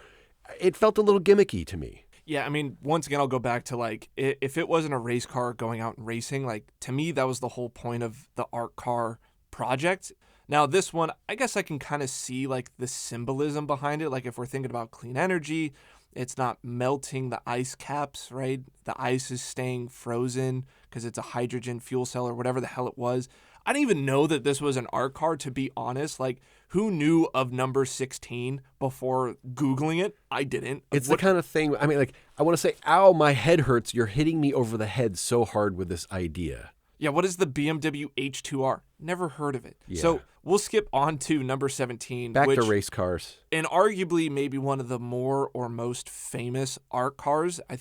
It felt a little gimmicky to me. Yeah, I mean, once again, I'll go back to, like, if it wasn't a race car going out and racing, like, to me, that was the whole point of the art car project. Now, this one, I guess I can kind of see, like, the symbolism behind it. Like, if we're thinking about clean energy, it's not melting the ice caps, right? The ice is staying frozen because it's a hydrogen fuel cell or whatever the hell it was. I didn't even know that this was an art car, to be honest. Like, who knew of number 16 before Googling it? I didn't. It's the kind of thing, I mean, like, I want to say, ow, my head hurts. You're hitting me over the head so hard with this idea. Yeah, what is the BMW H2R? Never heard of it. Yeah. So we'll skip on to number 17. Back which, to race cars. and arguably maybe one of the more or most famous art cars. I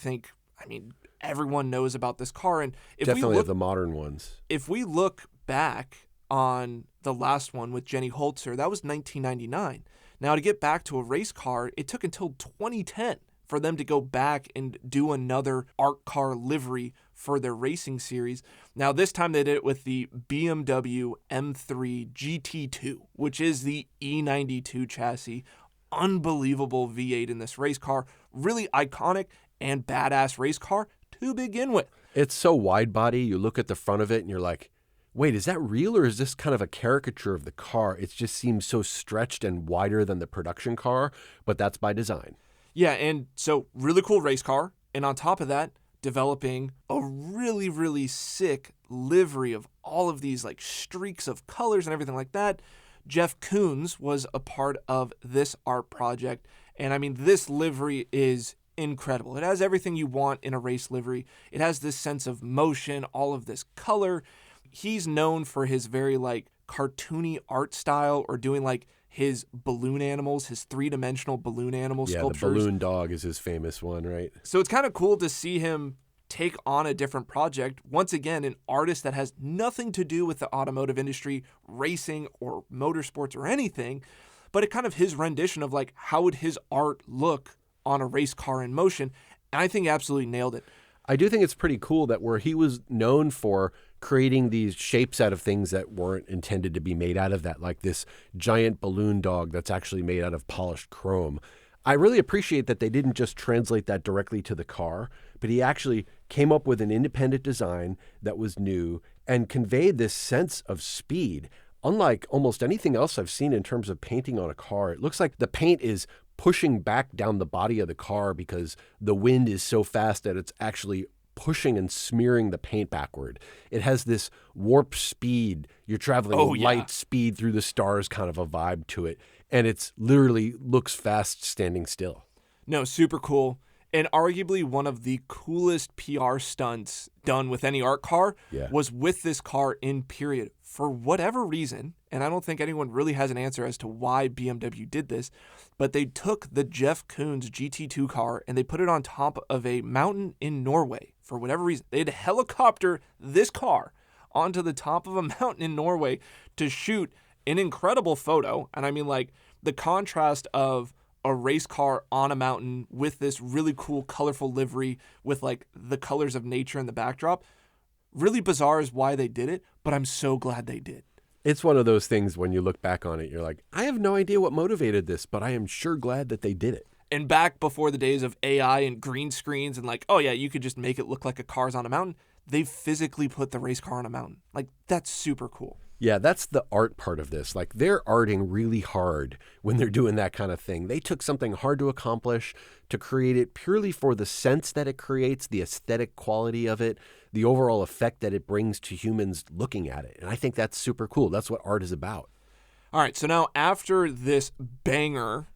mean, everyone knows about this car. And if Definitely we look, the modern ones. if we look back on the last one with Jenny Holzer, that was 1999. Now, to get back to a race car, it took until 2010 for them to go back and do another art car livery for their racing series. Now, this time they did it with the BMW M3 GT2, which is the E92 chassis. Unbelievable V8 in this race car. Really iconic and badass race car to begin with. It's so wide body. You look at the front of it and you're like, wait, is that real or is this kind of a caricature of the car? It just seems so stretched and wider than the production car, but that's by design. Yeah, and so really cool race car. And on top of that, developing a really, really sick livery of all of these like streaks of colors and everything like that. Jeff Koons was a part of this art project. And I mean, this livery is incredible. It has everything you want in a race livery. It has this sense of motion, all of this color. He's known for his very like cartoony art style, or doing like his balloon animals, his three-dimensional balloon animal sculptures. Yeah, the balloon dog is his famous one, right? So it's kind of cool to see him take on a different project. Once again, an artist that has nothing to do with the automotive industry, racing or motorsports or anything, but it kind of his rendition of like, how would his art look on a race car in motion? And I think he absolutely nailed it. I do think it's pretty cool that where he was known for creating these shapes out of things that weren't intended to be made out of that, like this giant balloon dog that's actually made out of polished chrome. I really appreciate that they didn't just translate that directly to the car, but he actually came up with an independent design that was new and conveyed this sense of speed. Unlike almost anything else I've seen in terms of painting on a car, it looks like the paint is pushing back down the body of the car because the wind is so fast that it's actually pushing and smearing the paint backward. It has this warp speed. You're traveling light speed through the stars kind of a vibe to it. And it's literally looks fast standing still. No, super cool. And arguably one of the coolest PR stunts done with any art car was with this car in period. For whatever reason, and I don't think anyone really has an answer as to why BMW did this, but they took the Jeff Koons GT2 car and they put it on top of a mountain in Norway. For whatever reason, they had to helicopter this car onto the top of a mountain in Norway to shoot an incredible photo. And I mean, like, the contrast of a race car on a mountain with this really cool, colorful livery with like the colors of nature in the backdrop. Really bizarre is why they did it, but I'm so glad they did. It's one of those things when you look back on it, you're like, I have no idea what motivated this, but I am sure glad that they did it. And back before the days of AI and green screens and like, oh yeah, you could just make it look like a car's on a mountain, they physically put the race car on a mountain. Like, that's super cool. Yeah, that's the art part of this. Like, they're arting really hard when they're doing that kind of thing. They took something hard to accomplish to create it purely for the sense that it creates, the aesthetic quality of it, the overall effect that it brings to humans looking at it. And I think that's super cool. That's what art is about. All right, so now after this banger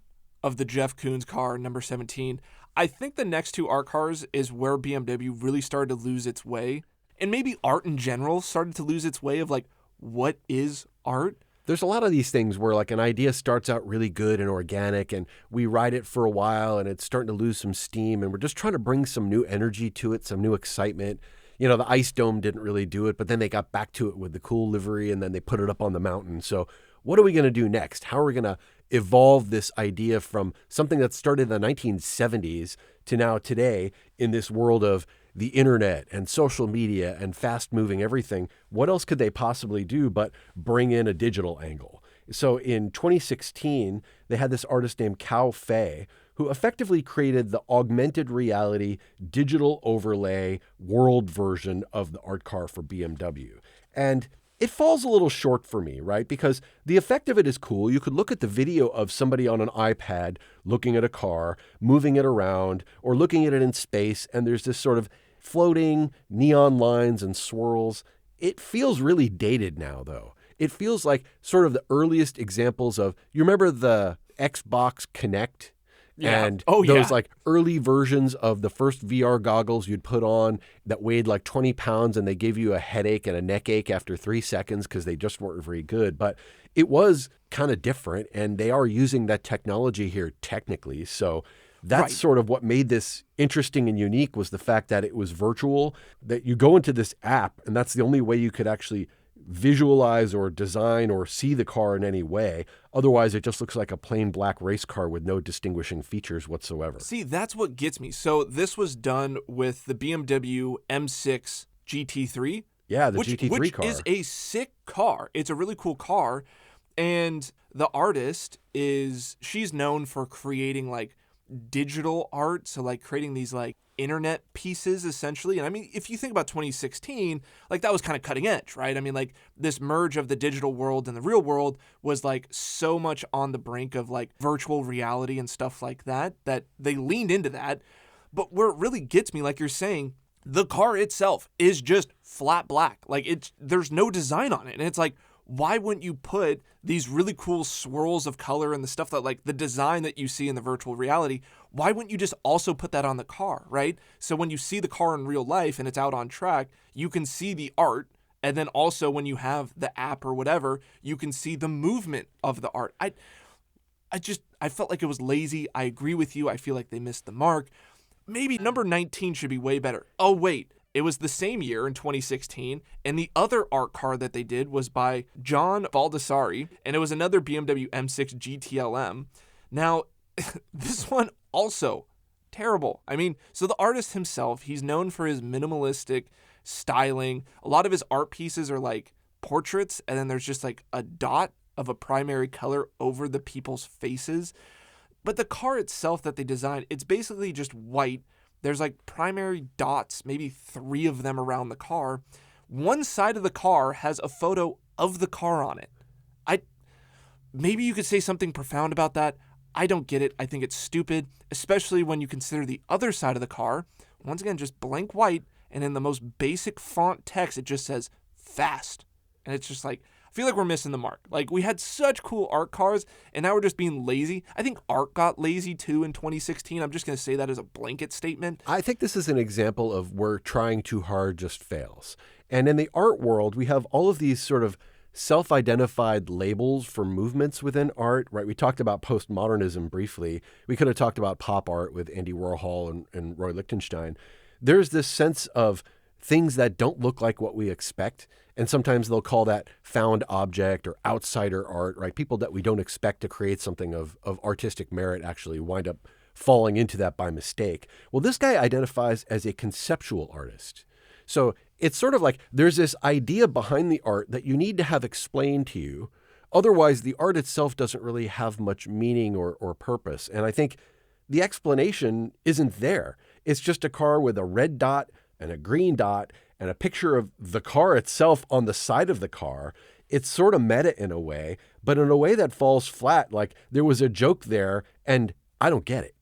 of the Jeff Koons car, number 17, I think the next two art cars is where BMW really started to lose its way. And maybe art in general started to lose its way of like, what is art? There's a lot of these things where like an idea starts out really good and organic and we ride it for a while and it's starting to lose some steam and we're just trying to bring some new energy to it, some new excitement. You know, the Ice Dome didn't really do it, but then they got back to it with the cool livery and then they put it up on the mountain. So what are we going to do next? How are we going to evolve this idea from something that started in the 1970s to now today in this world of the internet and social media and fast moving everything? What else could they possibly do but bring in a digital angle? So in 2016, they had this artist named Cao Fei who effectively created the augmented reality digital overlay world version of the art car for BMW. And it falls a little short for me, right? Because the effect of it is cool. You could look at the video of somebody on an iPad looking at a car, moving it around, or looking at it in space, and there's this sort of floating neon lines and swirls. It feels really dated now, though. It feels like sort of the earliest examples of, you remember the Xbox Kinect? Yeah. And Oh, those yeah. like early versions of the first VR goggles you'd put on that weighed like 20 pounds and they gave you a headache and a neck ache after 3 seconds because they just weren't very good. But it was kind of different, and they are using that technology here technically. So that's Right. sort of what made this interesting and unique, was the fact that it was virtual, that you go into this app and that's the only way you could actually visualize or design or see the car in any way. Otherwise, it just looks like a plain black race car with no distinguishing features whatsoever. See, that's what gets me. So this was done with the BMW M6 GT3. Yeah, the which, GT3 which car. is a sick car. It's a really cool car. And the artist she's known for creating like digital art. So like creating these like internet pieces essentially. And I mean, if you think about 2016, like that was kind of cutting edge, right? I mean, like this merge of the digital world and the real world was like so much on the brink of like virtual reality and stuff like that they leaned into that. But where it really gets me, like you're saying, the car itself is just flat black. Like there's no design on it. And it's like, why wouldn't you put these really cool swirls of color and the stuff that like the design that you see in the virtual reality, why wouldn't you just also put that on the car, right? So when you see the car in real life and it's out on track, you can see the art. And then also when you have the app or whatever, you can see the movement of the art. I felt like it was lazy. I agree with you. I feel like they missed the mark. Maybe number 19 should be way better. Oh, wait. It was the same year in 2016, and the other art car that they did was by John Baldessari, and it was another BMW M6 GTLM. Now, this one also terrible. I mean, so the artist himself, he's known for his minimalistic styling. A lot of his art pieces are like portraits, and then there's just like a dot of a primary color over the people's faces. But the car itself that they designed, it's basically just white. There's like primary dots, maybe 3 of them around the car. One side of the car has a photo of the car on it. Maybe you could say something profound about that. I don't get it. I think it's stupid, especially when you consider the other side of the car. Once again, just blank white, and in the most basic font text, it just says fast. And it's just like, I feel like we're missing the mark. Like, we had such cool art cars, and now we're just being lazy. I think art got lazy, too, in 2016. I'm just going to say that as a blanket statement. I think this is an example of where trying too hard just fails. And in the art world, we have all of these sort of self-identified labels for movements within art, right? We talked about postmodernism briefly. We could have talked about pop art with Andy Warhol and Roy Lichtenstein. There's this sense of things that don't look like what we expect. And sometimes they'll call that found object or outsider art, right? People that we don't expect to create something of artistic merit actually wind up falling into that by mistake. Well, this guy identifies as a conceptual artist. So it's sort of like there's this idea behind the art that you need to have explained to you. Otherwise, the art itself doesn't really have much meaning or purpose. And I think the explanation isn't there. It's just a car with a red dot and a green dot and a picture of the car itself on the side of the car. It's sort of meta in a way, but in a way that falls flat. Like there was a joke there and I don't get it.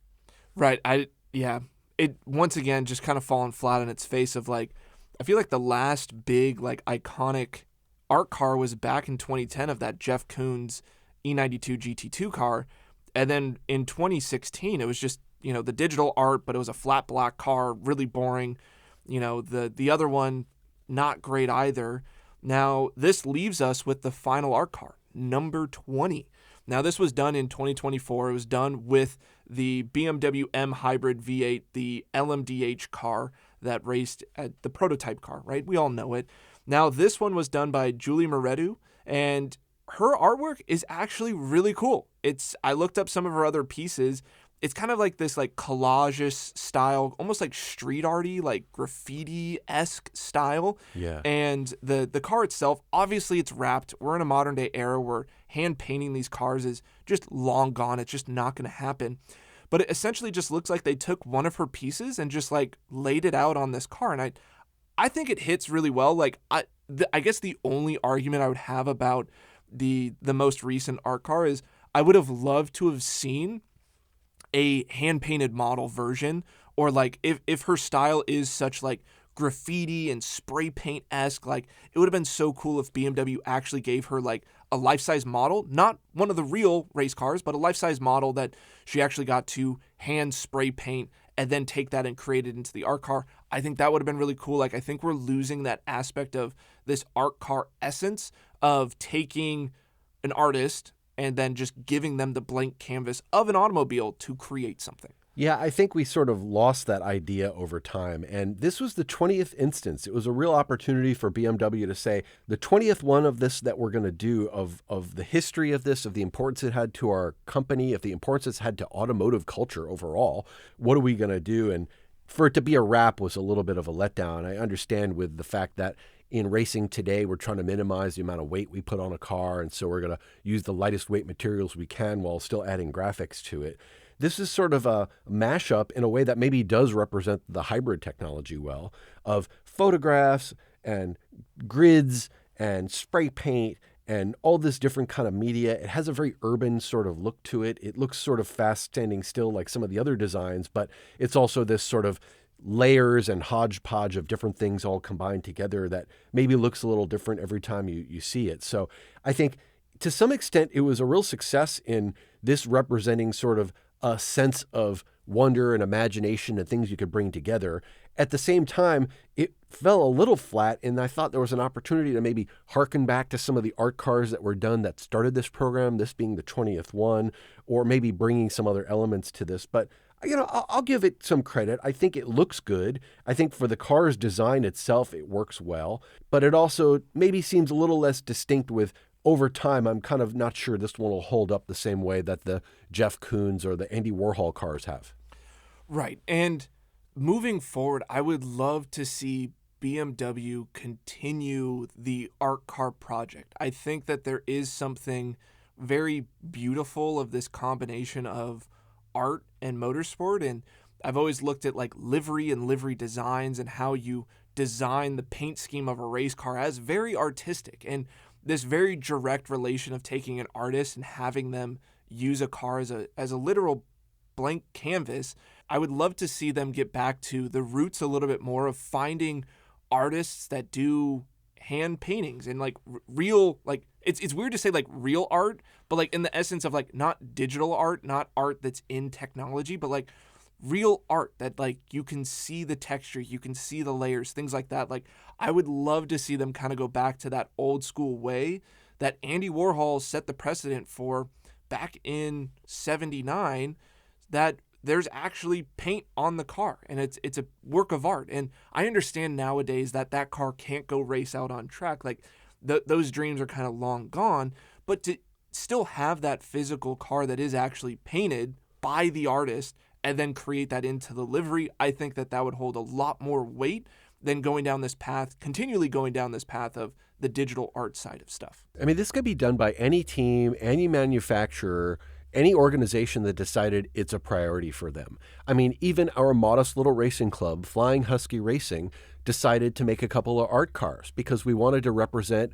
Right. It once again just kind of fallen flat on its face of like, I feel like the last big like iconic art car was back in 2010 of that Jeff Koons E92 GT2 car. And then in 2016, it was just, the digital art, but it was a flat black car, really boring. The other one, not great either. Now, this leaves us with the final art car, number 20. Now, this was done in 2024. It was done with the BMW M Hybrid V8, the LMDH car that raced at the prototype car, right? We all know it. Now, this one was done by Julie Moretu, and her artwork is actually really cool. I looked up some of her other pieces. It's kind of like this like collage style, almost like street arty, like graffiti-esque style. Yeah. And the car itself, obviously it's wrapped. We're in a modern day era where hand painting these cars is just long gone. It's just not going to happen. But it essentially just looks like they took one of her pieces and just like laid it out on this car. And I think it hits really well. Like I guess the only argument I would have about the most recent art car is I would have loved to have seen a hand-painted model version, or like if her style is such like graffiti and spray paint-esque. Like, it would have been so cool if BMW actually gave her like a life-size model, not one of the real race cars, but a life-size model that she actually got to hand spray paint and then take that and create it into the art car. I think that would have been really cool. Like, I think we're losing that aspect of this art car essence of taking an artist and then just giving them the blank canvas of an automobile to create something. Yeah, I think we sort of lost that idea over time. And this was the 20th instance. It was a real opportunity for BMW to say, the 20th one of this that we're going to do, of the history of this, of the importance it had to our company, of the importance it's had to automotive culture overall, what are we going to do? And for it to be a wrap was a little bit of a letdown. I understand with the fact that in racing today, we're trying to minimize the amount of weight we put on a car. And so we're going to use the lightest weight materials we can while still adding graphics to it. This is sort of a mashup in a way that maybe does represent the hybrid technology well, of photographs and grids and spray paint and all this different kind of media. It has a very urban sort of look to it. It looks sort of fast standing still like some of the other designs, but it's also this sort of layers and hodgepodge of different things all combined together that maybe looks a little different every time you see it. So I think to some extent it was a real success in this representing sort of a sense of wonder and imagination and things you could bring together. At the same time, it fell a little flat, and I thought there was an opportunity to maybe harken back to some of the art cars that were done that started this program, this being the 20th one, or maybe bringing some other elements to this. But I'll give it some credit. I think it looks good. I think for the car's design itself, it works well. But it also maybe seems a little less distinct with over time. I'm kind of not sure this one will hold up the same way that the Jeff Koons or the Andy Warhol cars have. Right. And moving forward, I would love to see BMW continue the art car project. I think that there is something very beautiful of this combination of art and motorsport. And I've always looked at like livery and livery designs and how you design the paint scheme of a race car as very artistic. And this very direct relation of taking an artist and having them use a car as a literal blank canvas. I would love to see them get back to the roots a little bit more of finding artists that do hand paintings and like real, like it's weird to say like real art, but like in the essence of like not digital art, not art that's in technology, but like real art that like you can see the texture, you can see the layers, things like that. Like I would love to see them kind of go back to that old school way that Andy Warhol set the precedent for back in 79, that there's actually paint on the car and it's a work of art. And I understand nowadays that car can't go race out on track. Like those dreams are kind of long gone, but to still have that physical car that is actually painted by the artist and then create that into the livery, I think that would hold a lot more weight than going down this path, continually going down this path of the digital art side of stuff. I mean, this could be done by any team, any manufacturer, any organization that decided it's a priority for them. I mean, even our modest little racing club, Flying Husky Racing, decided to make a couple of art cars because we wanted to represent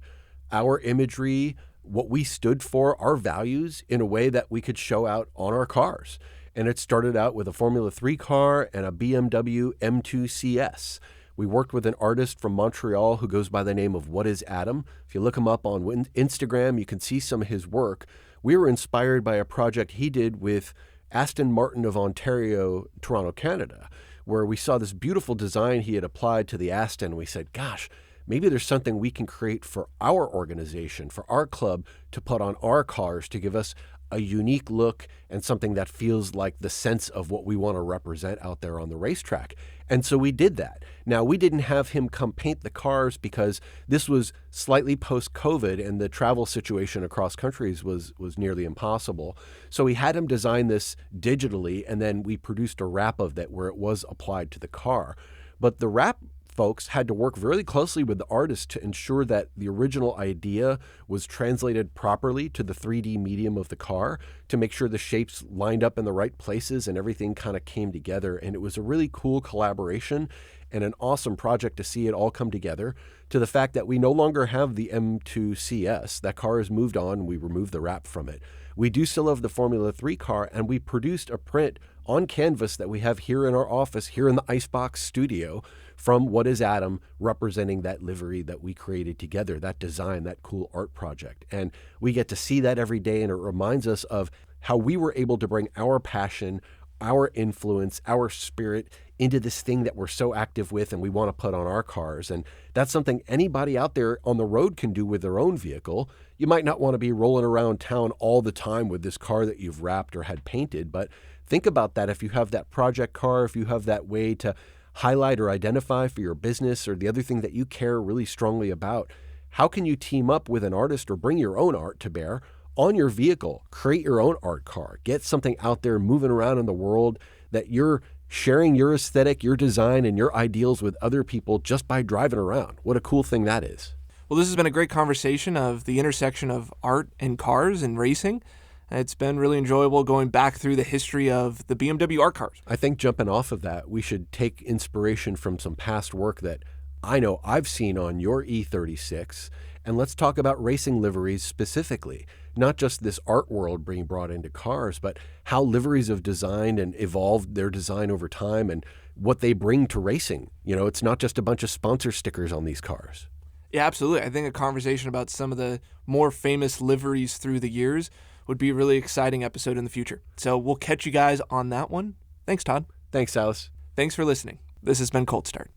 our imagery, what we stood for, our values in a way that we could show out on our cars. And it started out with a Formula 3 car and a BMW M2 CS. We worked with an artist from Montreal who goes by the name of What Is Adam. If you look him up on Instagram, you can see some of his work. We were inspired by a project he did with Aston Martin of Ontario, Toronto, Canada, where we saw this beautiful design he had applied to the Aston. We said, gosh, maybe there's something we can create for our organization, for our club, to put on our cars to give us a unique look and something that feels like the sense of what we want to represent out there on the racetrack. And so we did that. Now, we didn't have him come paint the cars because this was slightly post-COVID and the travel situation across countries was nearly impossible. So we had him design this digitally, and then we produced a wrap of that where it was applied to the car. But the wrap folks had to work very closely with the artist to ensure that the original idea was translated properly to the 3D medium of the car, to make sure the shapes lined up in the right places and everything kind of came together. And it was a really cool collaboration. and an awesome project to see it all come together, to the fact that we no longer have the M2 CS. That car has moved on. We removed the wrap from it. We do still have the Formula 3 car, and we produced a print on canvas that we have here in our office, here in the Icebox studio, from What is Adam, representing that livery that we created together, that design, that cool art project. And we get to see that every day, and it reminds us of how we were able to bring our passion, our influence, our spirit into this thing that we're so active with and we want to put on our cars. And that's something anybody out there on the road can do with their own vehicle. You might not want to be rolling around town all the time with this car that you've wrapped or had painted, but think about that. If you have that project car, if you have that way to highlight or identify for your business or the other thing that you care really strongly about, how can you team up with an artist or bring your own art to bear on your vehicle? Create your own art car. Get something out there moving around in the world that you're sharing your aesthetic, your design, and your ideals with other people just by driving around. What a cool thing that is. Well, this has been a great conversation of the intersection of art and cars and racing. It's been really enjoyable going back through the history of the BMW art cars. I think jumping off of that, we should take inspiration from some past work that I know I've seen on your E36, and let's talk about racing liveries specifically. Not just this art world being brought into cars, but how liveries have designed and evolved their design over time and what they bring to racing. You know, it's not just a bunch of sponsor stickers on these cars. Yeah, absolutely. I think a conversation about some of the more famous liveries through the years would be a really exciting episode in the future. So we'll catch you guys on that one. Thanks, Todd. Thanks, Sylas. Thanks for listening. This has been Cold Start.